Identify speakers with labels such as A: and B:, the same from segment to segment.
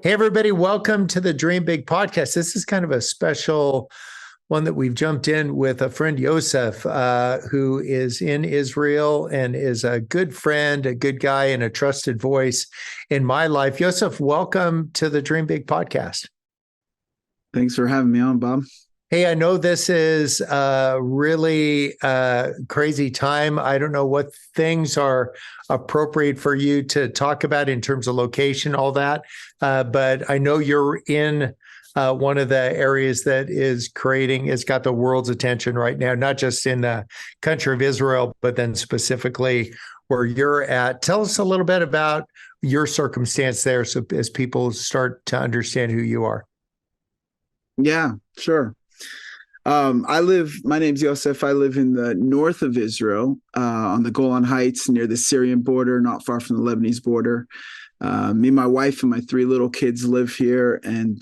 A: Hey, everybody, welcome to the Dream Big podcast. This is kind of a special one that we've jumped in with a friend, Yosef, who is in Israel and is a good friend, a good guy, and a trusted voice in my life. Yosef, welcome to the Dream Big podcast.
B: Thanks for having me on, Bob.
A: Hey, I know this is a really crazy time. I don't know what things are appropriate for you to talk about in terms of location, all that. But I know you're in one of the areas that it's got the world's attention right now, not just in the country of Israel, but then specifically where you're at. Tell us a little bit about your circumstance there so as people start to understand who you are.
B: Yeah, sure. My name's Yosef. I live in the north of Israel, on the Golan Heights near the Syrian border, not far from the Lebanese border. Me, my wife, and my three little kids live here. And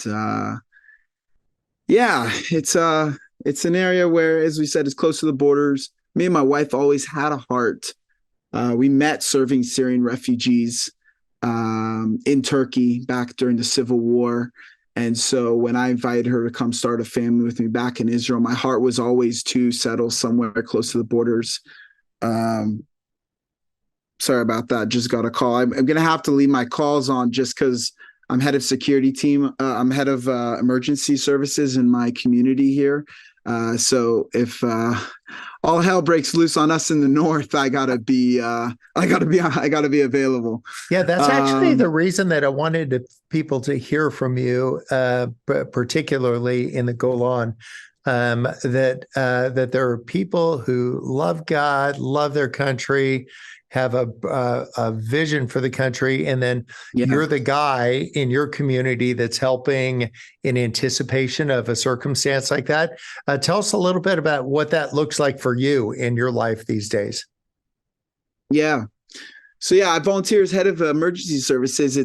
B: it's an area where, as we said, it's close to the borders. Me and my wife always had a heart. We met serving Syrian refugees in Turkey back during the Civil War. And so when I invited her to come start a family with me back in Israel, my heart was always to settle somewhere close to the borders. Sorry about that. Just got a call. I'm going to have to leave my calls on just because I'm head of security team. I'm head of emergency services in my community here. So if all hell breaks loose on us in the north, I gotta be available.
A: Yeah, that's actually the reason that I wanted people to hear from you, particularly in the Golan, that there are people who love God, love their country, have a vision for the country, and then you're the guy in your community that's helping in anticipation of a circumstance like that. Tell us a little bit about what that looks like for you in your life these days.
B: Yeah. So I volunteer as head of emergency services.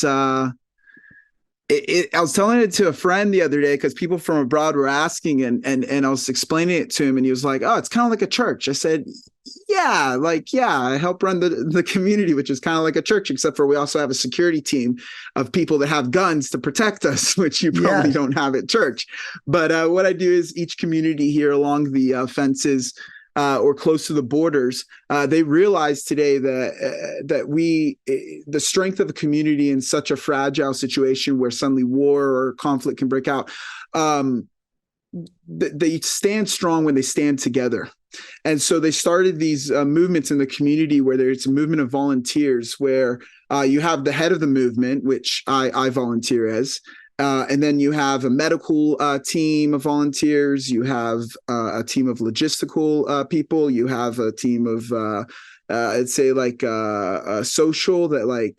B: I was telling it to a friend the other day because people from abroad were asking, and I was explaining it to him, and he was like, "Oh, it's kind of like a church." I said, I help run the community, which is kind of like a church, except for we also have a security team of people that have guns to protect us, which you probably don't have at church. But what I do is each community here along the fences or close to the borders, they realize today that the strength of a community in such a fragile situation where suddenly war or conflict can break out, they stand strong when they stand together. And so they started these movements in the community where it's a movement of volunteers where you have the head of the movement, which I volunteer as. And then you have a medical team of volunteers. You have a team of logistical people. You have a team of, I'd say like social that I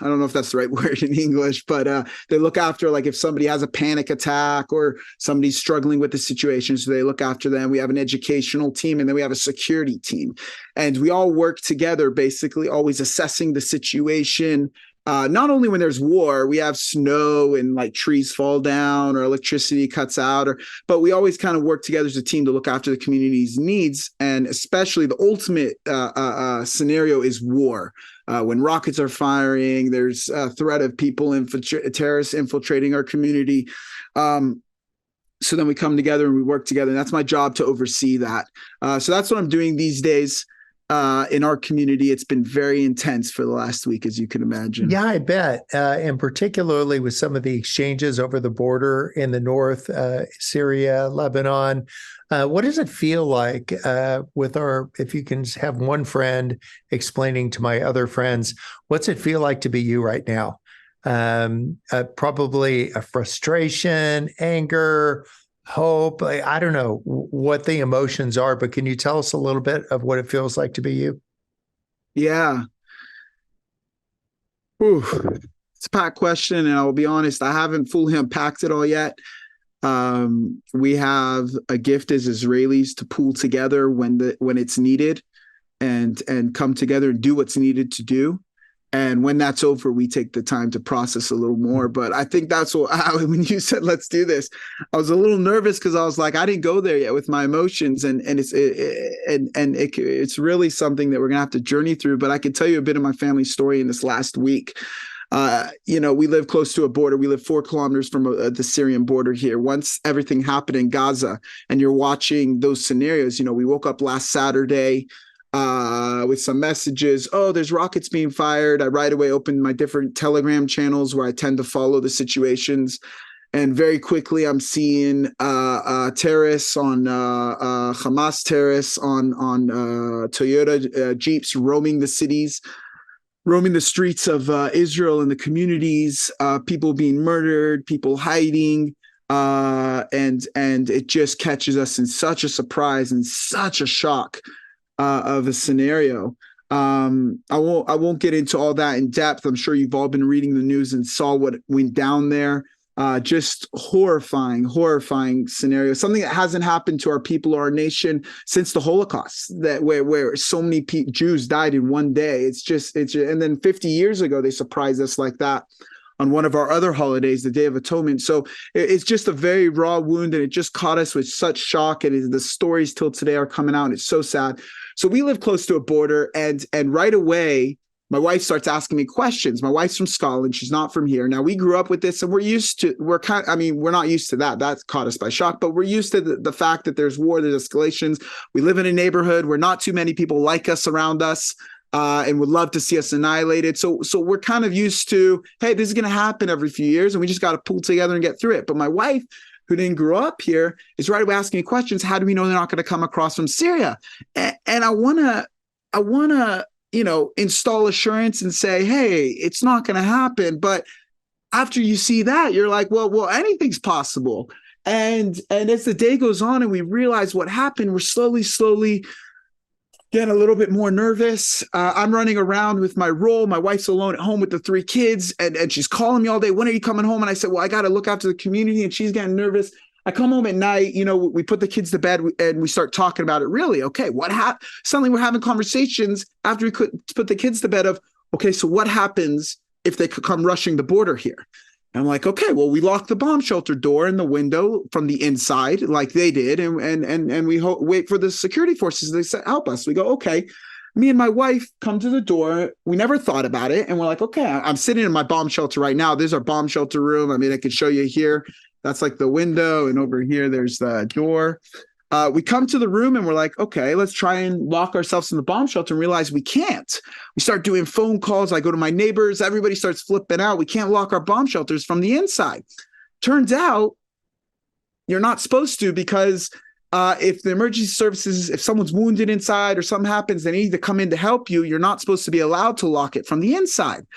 B: don't know if that's the right word in English, but they look after like if somebody has a panic attack or somebody's struggling with the situation. So they look after them. We have an educational team, and then we have a security team. And we all work together, basically always assessing the situation. Not only when there's war, we have snow and like trees fall down or electricity cuts out, but we always kind of work together as a team to look after the community's needs. And especially the ultimate scenario is war. When rockets are firing, there's a threat of terrorists infiltrating our community. So then we come together and we work together, and that's my job to oversee that. So that's what I'm doing these days. In our community, it's been very intense for the last week, as you can imagine.
A: Yeah, I bet. And particularly with some of the exchanges over the border in the north, Syria, Lebanon. What does it feel like if you can have one friend explaining to my other friends, what's it feel like to be you right now? Probably a frustration, anger, hope. I don't know what the emotions are, but can you tell us a little bit of what it feels like to be you?
B: Yeah. Ooh, it's a packed question, and I'll be honest, I haven't fully unpacked it all yet. We have a gift as Israelis to pull together when it's needed and come together and do what's needed to do. And when that's over, we take the time to process a little more. But I think that's when you said, let's do this, I was a little nervous because I was like, I didn't go there yet with my emotions. And it's really something that we're going to have to journey through. But I can tell you a bit of my family story in this last week. We live close to a border. We live 4 kilometers from the Syrian border here. Once everything happened in Gaza and you're watching those scenarios, we woke up last Saturday with some messages. Oh, there's rockets being fired. I right away opened my different Telegram channels where I tend to follow the situations. And very quickly, I'm seeing terrorists on Hamas terrorists on Toyota Jeeps roaming the cities, roaming the streets of Israel and the communities, people being murdered, people hiding. And it just catches us in such a surprise and such a shock of a scenario. I won't get into all that in depth. I'm sure you've all been reading the news and saw what went down there. Just horrifying scenario. Something that hasn't happened to our people or our nation since the Holocaust, that where so many Jews died in one day. And then 50 years ago, they surprised us like that on one of our other holidays, the Day of Atonement. So it's just a very raw wound, and it just caught us with such shock. And the stories till today are coming out, and it's so sad. So we live close to a border, and right away, my wife starts asking me questions. My wife's from Scotland. She's not from here. Now, we grew up with this, and we're not used to that. That caught us by shock, but we're used to the fact that there's war, there's escalations. We live in a neighborhood where not too many people like us around us, and would love to see us annihilated. So we're kind of used to, hey, this is going to happen every few years, and we just got to pull together and get through it. But my wife, who didn't grow up here, is right away asking me questions. How do we know they're not going to come across from Syria? And I want to, install assurance and say, hey, it's not going to happen. But after you see that, you're like, well, anything's possible. And as the day goes on and we realize what happened, we're slowly getting a little bit more nervous. I'm running around with my role. My wife's alone at home with the 3 kids, and she's calling me all day. When are you coming home? And I said, well, I got to look after the community, and she's getting nervous. I come home at night, we put the kids to bed and we start talking about it. Really? Okay. What happened? Suddenly we're having conversations after we could put the kids to bed of, okay, so what happens if they could come rushing the border here? And I'm like, okay, well, we lock the bomb shelter door and the window from the inside like they did. And we wait for the security forces. They say, help us. We go, okay. Me and my wife come to the door. We never thought about it. And we're like, okay, I'm sitting in my bomb shelter right now. There's our bomb shelter room. I mean, I could show you here. That's like the window. And over here, there's the door. We come to the room and we're like, okay, let's try and lock ourselves in the bomb shelter, and realize we can't. We start doing phone calls. I go to my neighbors. Everybody starts flipping out. We can't lock our bomb shelters from the inside. Turns out you're not supposed to, because if the emergency services, if someone's wounded inside or something happens, they need to come in to help you. You're not supposed to be allowed to lock it from the inside.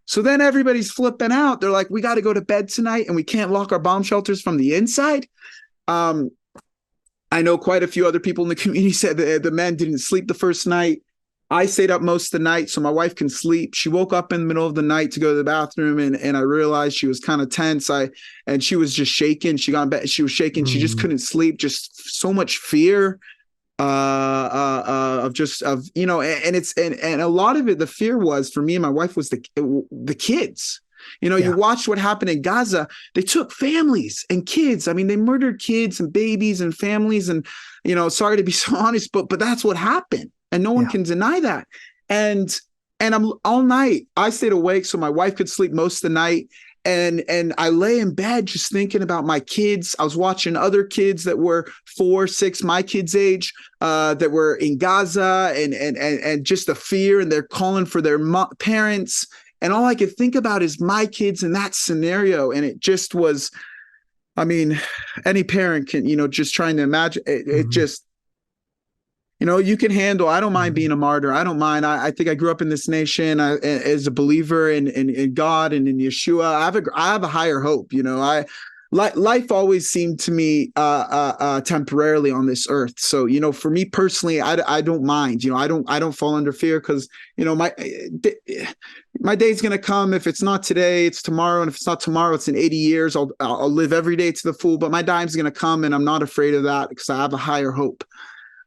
B: So then everybody's flipping out. They're like, we got to go to bed tonight and we can't lock our bomb shelters from the inside. I know quite a few other people in the community said that the men didn't sleep the first night. I stayed up most of the night so my wife can sleep. She woke up in the middle of the night to go to the bathroom, and I realized she was kind of tense. And she was just shaking. She got in bed. She was shaking. She just couldn't sleep. Just so much fear. And a lot of it, the fear was for me and my wife was the kids. You watched what happened in Gaza. They took families and kids. I mean, they murdered kids and babies and families. And, sorry to be so honest, but that's what happened. And no one can deny that. And I'm all night. I stayed awake so my wife could sleep most of the night. And I lay in bed just thinking about my kids. I was watching other kids that were 4, 6, my kids' age, that were in Gaza, and just the fear, and they're calling for their parents. And all I could think about is my kids in that scenario. And it just was, I mean, any parent can, just trying to imagine it just, you can handle. I don't mind being a martyr. I don't mind. I think I grew up in this nation as a believer in God and in Yeshua. I have a higher hope. Life always seemed to me temporarily on this earth. So for me personally, I don't mind. I don't fall under fear, because my day's gonna come. If it's not today, it's tomorrow, and if it's not tomorrow, it's in 80 years. I'll live every day to the full. But my time's gonna come, and I'm not afraid of that because I have a higher hope.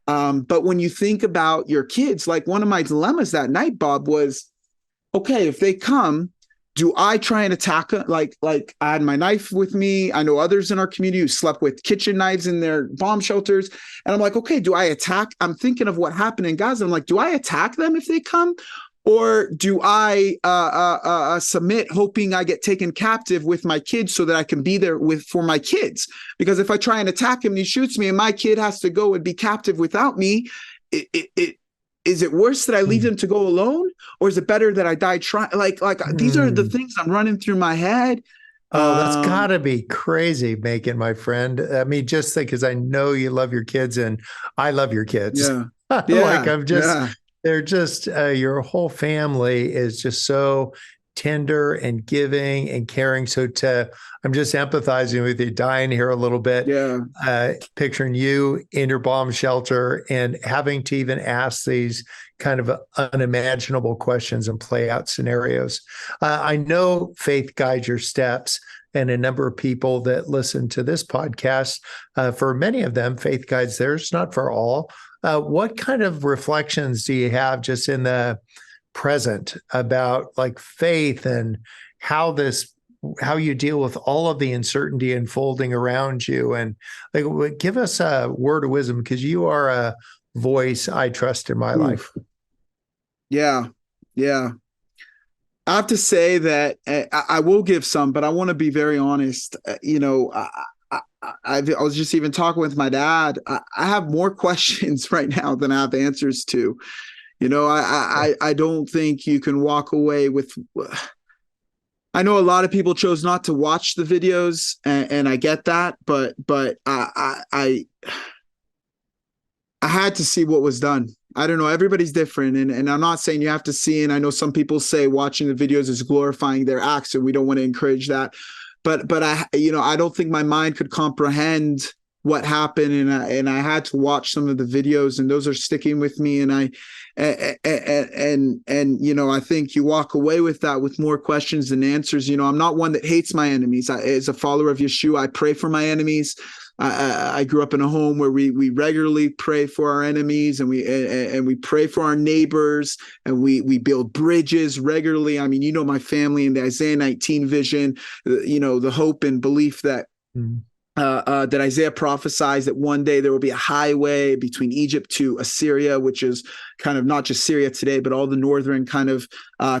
B: But when you think about your kids, like one of my dilemmas that night, Bob, was, okay, if they come, do I try and attack them? Like I had my knife with me. I know others in our community who slept with kitchen knives in their bomb shelters. And I'm like, okay, do I attack? I'm thinking of what happened in Gaza. I'm like, do I attack them if they come? Or do I submit, hoping I get taken captive with my kids so that I can be there for my kids? Because if I try and attack him and he shoots me and my kid has to go and be captive without me, is it worse that I leave them to go alone, or is it better that I die trying? These are the things I'm running through my head.
A: Oh, that's gotta be crazy, Macon, my friend. I mean, just because I know you love your kids and I love your kids.
B: Yeah.
A: Like
B: Yeah.
A: I'm just,
B: Yeah.
A: they're just, your whole family is just so tender and giving and caring. I'm just empathizing with you, dying here a little bit,
B: Yeah.
A: picturing you in your bomb shelter and having to even ask these kind of unimaginable questions and play out scenarios. I know faith guides your steps. And a number of people that listen to this podcast, for many of them, faith guides theirs, not for all. What kind of reflections do you have just in the present about like faith and how you deal with all of the uncertainty unfolding around you? And like, give us a word of wisdom, because you are a voice I trust in my life.
B: Yeah. Yeah. I have to say that I will give some, but I want to be very honest. I was just even talking with my dad. I have more questions right now than I have answers to. I don't think you can walk away with. I know a lot of people chose not to watch the videos, and I get that, but I had to see what was done. I don't know. Everybody's different. And I'm not saying you have to see. And I know some people say watching the videos is glorifying their acts, and we don't want to encourage that. But I don't think my mind could comprehend what happened. And I had to watch some of the videos, and those are sticking with me. And I think you walk away with that with more questions than answers. I'm not one that hates my enemies. As a follower of Yeshua, I pray for my enemies. I grew up in a home where we regularly pray for our enemies, and we pray for our neighbors, and we build bridges regularly. I mean, my family and the Isaiah 19 vision, the hope and belief that that Isaiah prophesies that one day there will be a highway between Egypt to Assyria, which is kind of not just Syria today, but all the northern kind of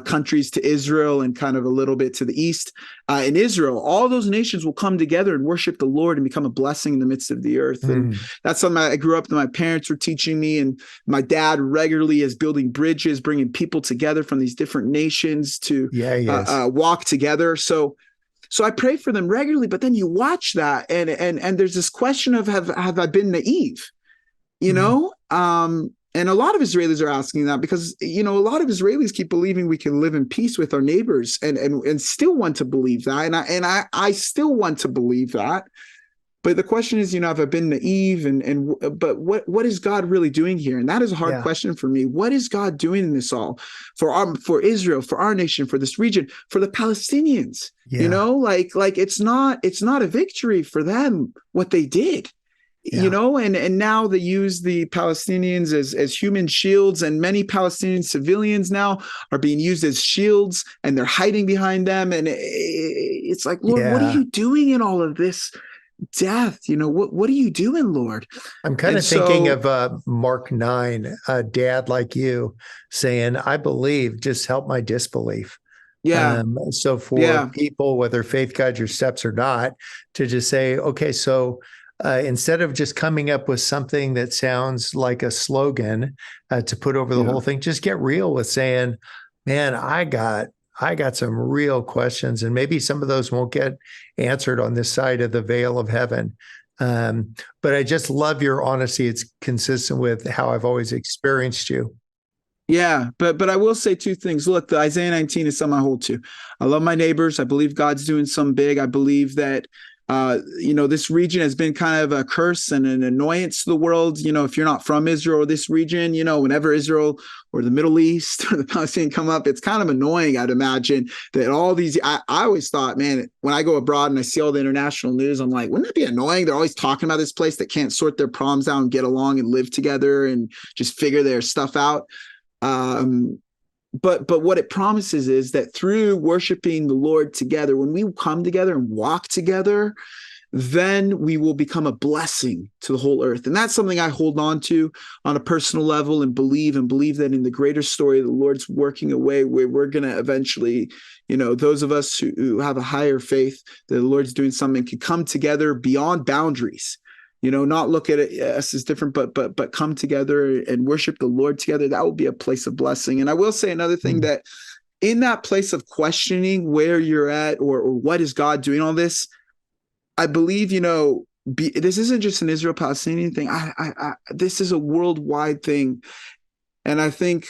B: countries to Israel, and kind of a little bit to the east. In Israel, all those nations will come together and worship the Lord and become a blessing in the midst of the earth. And that's something I grew up with. My parents were teaching me, and my dad regularly is building bridges, bringing people together from these different nations to walk together. So I pray for them regularly, but then you watch that, and there's this question of have I been naive, and a lot of Israelis are asking that, because a lot of Israelis keep believing we can live in peace with our neighbors, and still want to believe that, and I still want to believe that. But the question is, have I been naive? But what is God really doing here? And that is a hard question for me. What is God doing in this all for Israel, for our nation, for this region, for the Palestinians? It's not a victory for them what they did. And now they use the Palestinians as human shields, and many Palestinian civilians now are being used as shields, and they're hiding behind them. And it's like, Lord, what are you doing in all of this death? What are you doing, Lord?
A: I'm kind of thinking of Mark 9, a dad like you saying, I believe, just help my disbelief. So for people, whether faith guides your steps or not, to just say, okay, so instead of just coming up with something that sounds like a slogan to put over the whole thing, just get real with saying, man, I got some real questions, and maybe some of those won't get answered on this side of the veil of heaven. But I just love your honesty. It's consistent with how I've always experienced you.
B: Yeah, but I will say two things. Look, the Isaiah 19 is something I hold to. I love my neighbors. I believe God's doing something big. I believe that this region has been kind of a curse and an annoyance to the world. If you're not from Israel or this region, whenever Israel or the Middle East or the Palestinians come up, it's kind of annoying, I'd imagine, that all these, I always thought, man, when I go abroad and I see all the international news, I'm like, wouldn't that be annoying? They're always talking about this place that can't sort their problems out and get along and live together and just figure their stuff out. But what it promises is that through worshiping the Lord together, when we come together and walk together, then we will become a blessing to the whole earth. And that's something I hold on to on a personal level and believe that in the greater story, the Lord's working a way where we're going to eventually, those of us who have a higher faith that the Lord's doing something, can come together beyond boundaries. Not look at us as different, but come together and worship the Lord together. That will be a place of blessing. And I will say another thing, that in that place of questioning where you're at or what is God doing all this, I believe, this isn't just an Israel-Palestinian thing. This is a worldwide thing. And I think,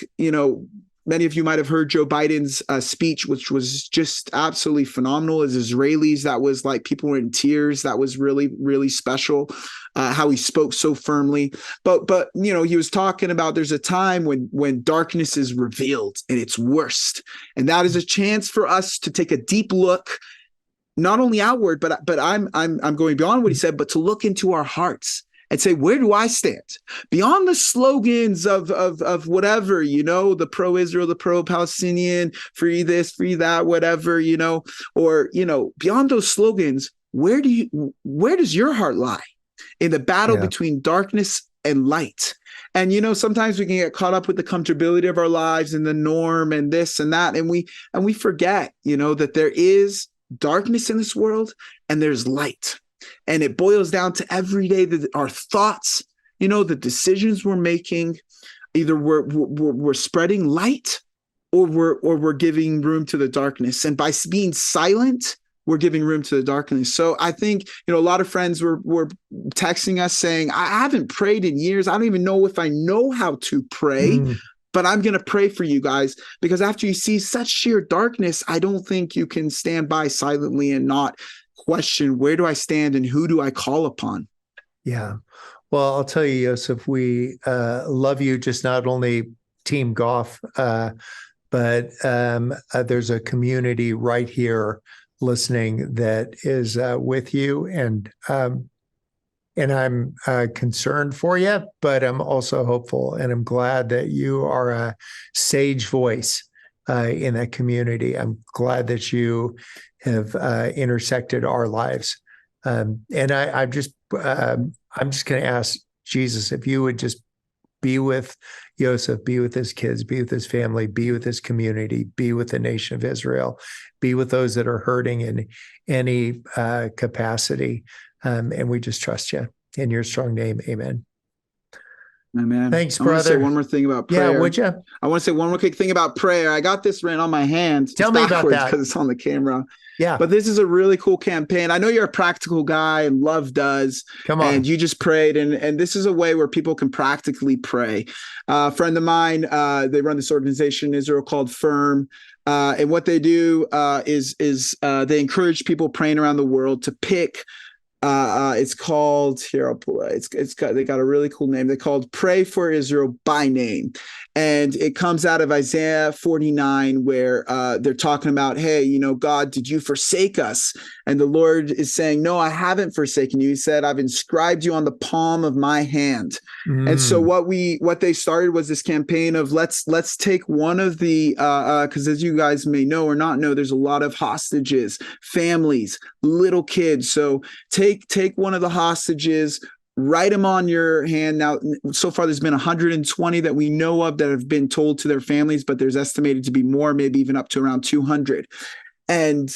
B: many of you might have heard Joe Biden's speech, which was just absolutely phenomenal. As Israelis, that was like people were in tears. That was really, really special, how he spoke so firmly. But he was talking about there's a time when darkness is revealed in its worst. And that is a chance for us to take a deep look, not only outward, but I'm going beyond what he said, but to look into our hearts and say, where do I stand? Beyond the slogans of whatever, the pro-Israel, the pro-Palestinian, free this, free that, whatever, or, beyond those slogans, where does your heart lie in the battle between darkness and light? And, sometimes we can get caught up with the comfortability of our lives and the norm and this and that. And we forget, that there is darkness in this world and there's light. And it boils down to every day that our thoughts, the decisions we're making, either we're spreading light or we're giving room to the darkness. And by being silent, we're giving room to the darkness. So I think, a lot of friends were texting us saying, I haven't prayed in years. I don't even know if I know how to pray. But I'm going to pray for you guys, because after you see such sheer darkness, I don't think you can stand by silently and not question, where do I stand and who do I call upon?
A: Yeah. Well, I'll tell you, Yosef, we love you, just not only Team Goff, but there's a community right here listening that is with you. And I'm concerned for you, but I'm also hopeful. And I'm glad that you are a sage voice in that community. I'm glad that you have intersected our lives. And I'm just going to ask Jesus if you would just be with Yosef, be with his kids, be with his family, be with his community, be with the nation of Israel, be with those that are hurting in any capacity. And we just trust you in your strong name. Amen.
B: Amen.
A: Thanks,
B: I want to say
A: brother.
B: one more thing about prayer.
A: Yeah, would you?
B: I want to say one more quick thing about prayer. I got this written on my hand.
A: Tell me about that.
B: Because it's on the camera.
A: Yeah.
B: But this is a really cool campaign. I know you're a practical guy and love does.
A: Come on.
B: And you just prayed. And this is a way where people can practically pray. A friend of mine, they run this organization in Israel called Firm. And what they do is they encourage people praying around the world to pick. It's called, here I'll pull it. They got a really cool name. They're called Pray for Israel by Name. And it comes out of Isaiah 49, where they're talking about, hey, God, did you forsake us? And the Lord is saying, no, I haven't forsaken you. He said, I've inscribed you on the palm of my hand. And so what they started was this campaign of let's take one of the, because as you guys may know or not know, there's a lot of hostages, families, little kids. So take one of the hostages, write them on your hand. Now, so far, there's been 120 that we know of that have been told to their families, but there's estimated to be more, maybe even up to around 200. And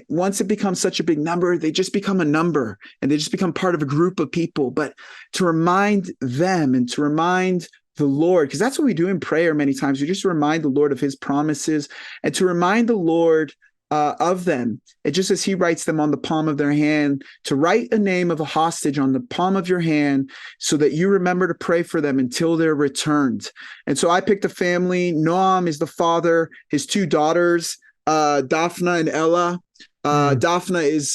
B: once it becomes such a big number, they just become a number and they just become part of a group of people. But to remind them and to remind the Lord, because that's what we do in prayer many times. We just remind the Lord of his promises and to remind the Lord of them. It just as he writes them on the palm of their hand, to write a name of a hostage on the palm of your hand so that you remember to pray for them until they're returned. And so I picked a family. Noam is the father, his two daughters, Daphna and Ella. Daphna is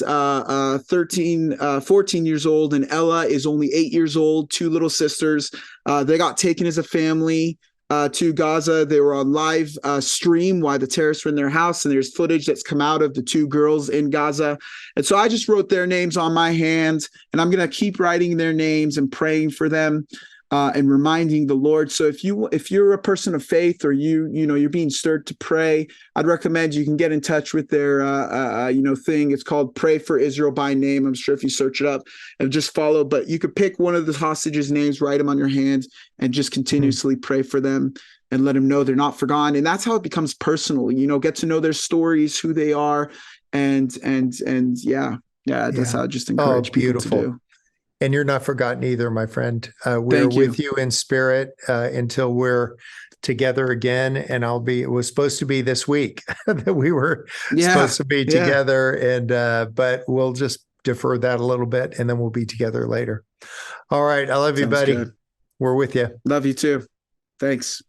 B: 14 years old, and Ella is only 8 years old, two little sisters. They got taken as a family to Gaza. They were on live stream while the terrorists were in their house, and there's footage that's come out of the two girls in Gaza. And so I just wrote their names on my hand, and I'm going to keep writing their names and praying for them. and reminding the Lord. So if you're a person of faith, or you're being stirred to pray, I'd recommend you can get in touch with their thing. It's called Pray for Israel by Name. I'm sure if you search it up and just follow, but you could pick one of the hostages' names, write them on your hands, and just continuously pray for them and let them know they're not forgotten. And that's how it becomes personal. Get to know their stories, who they are, and that's how I just encourage people to do.
A: And you're not forgotten either, my friend. We're
B: Thank you.
A: with you in spirit until we're together again. And it was supposed to be this week that we were supposed to be together. And but we'll just defer that a little bit, and then we'll be together later. All right. I love you, buddy. Good. We're with you.
B: Love you too. Thanks.